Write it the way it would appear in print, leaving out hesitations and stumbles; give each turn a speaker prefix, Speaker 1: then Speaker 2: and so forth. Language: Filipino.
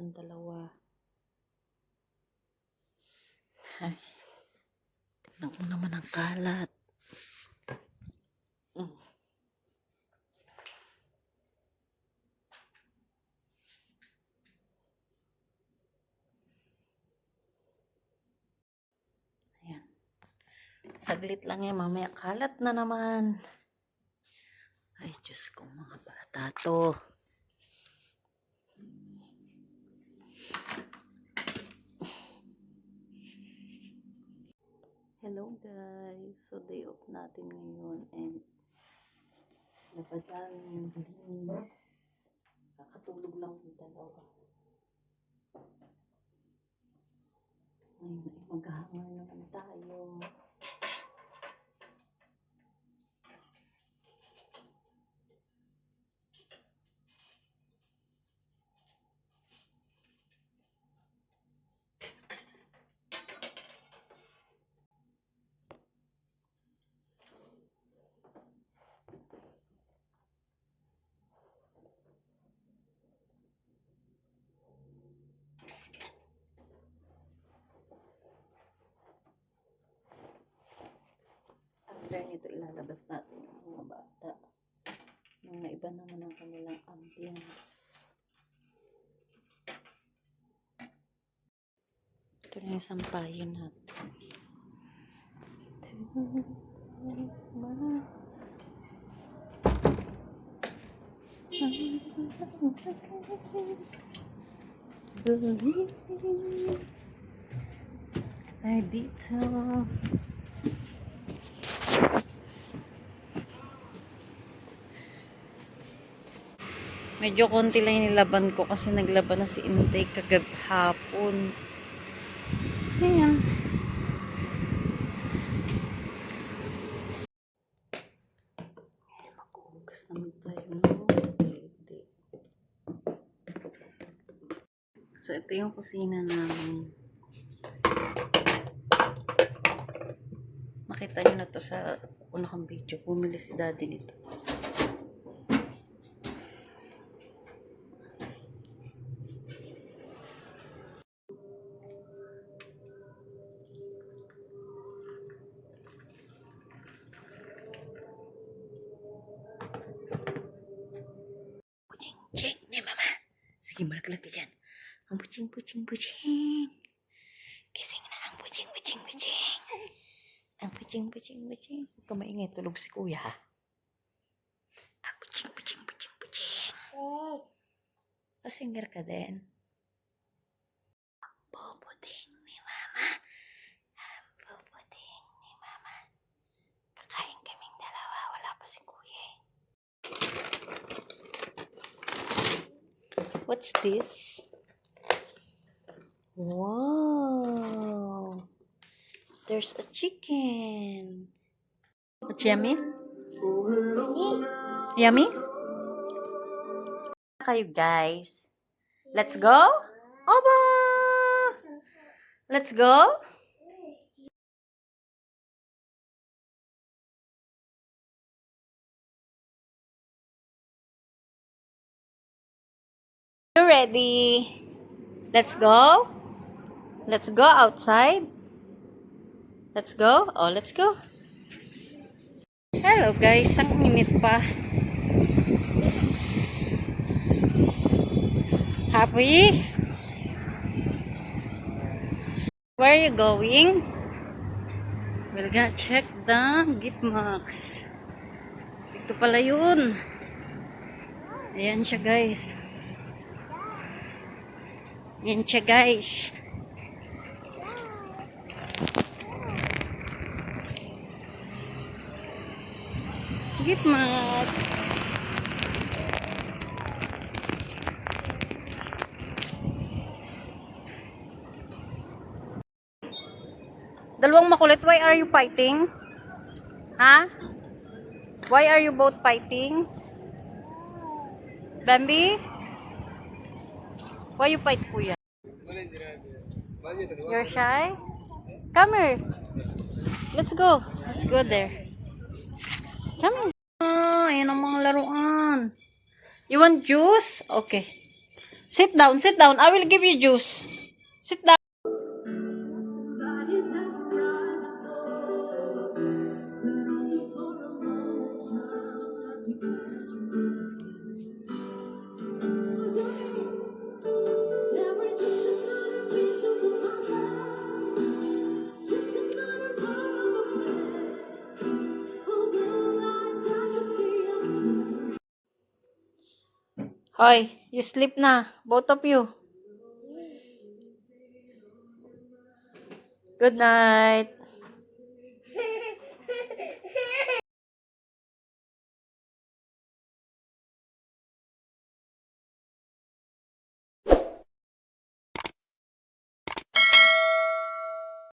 Speaker 1: silang dalawa. Ay, tignan ko naman ang kalat. Ayan. Saglit lang yan, mamaya kalat na naman. Ay, Diyos ko, mga bata to. Hello guys, so day off natin ngayon and napadaming linis. Kakatulog lang yung dalawa. Ngayon ay maghahangar naman tayo. After nito, ilalabas natin yung mga bata. Mga iba naman ang kanilang ambience. Ito na yung sampayan natin. Ay, dito. Medyo konti lang nilaban ko kasi naglaban na si Inday kagahapon. Ayan. Maghuhugas naman tayo ng pwede. So, ito yung kusina namin. Makita nyo na to sa unang video. Bumili si daddy nito. Bucing ni mama. Sige, malaglag ka dyan. Ang bucing. Gising na ang bucing. Ang bucing. Huwag ka maingay. Tulog si kuya, ha? Ang bucing. O, singer ka din. Ang bubuting ni mama. Kakain kaming dalawa. Wala pa si kuya. What's this? Wow! There's a chicken. What's yummy? Yummy? Kayo guys. Let's go? Oba! Let's go? You ready? Let's go? Let's go outside? Let's go? Oh, let's go. Hello guys, ang init pa. Happy? Where are you going? We're gonna check the gift box. Ito pala yun. Ayan siya guys. Ayan siya guys. Gift box. Dalawang makulit, why are you fighting? Ha? Why are you both fighting? Bambi? Why you fight, kuya? You're shy? Come here. Let's go. Let's go there. Come here. Oh, ayan ang mga laruan. You want juice? Okay. Sit down, sit down. I will give you juice. Sit down. Hoy, you sleep na. Both of you. Good night.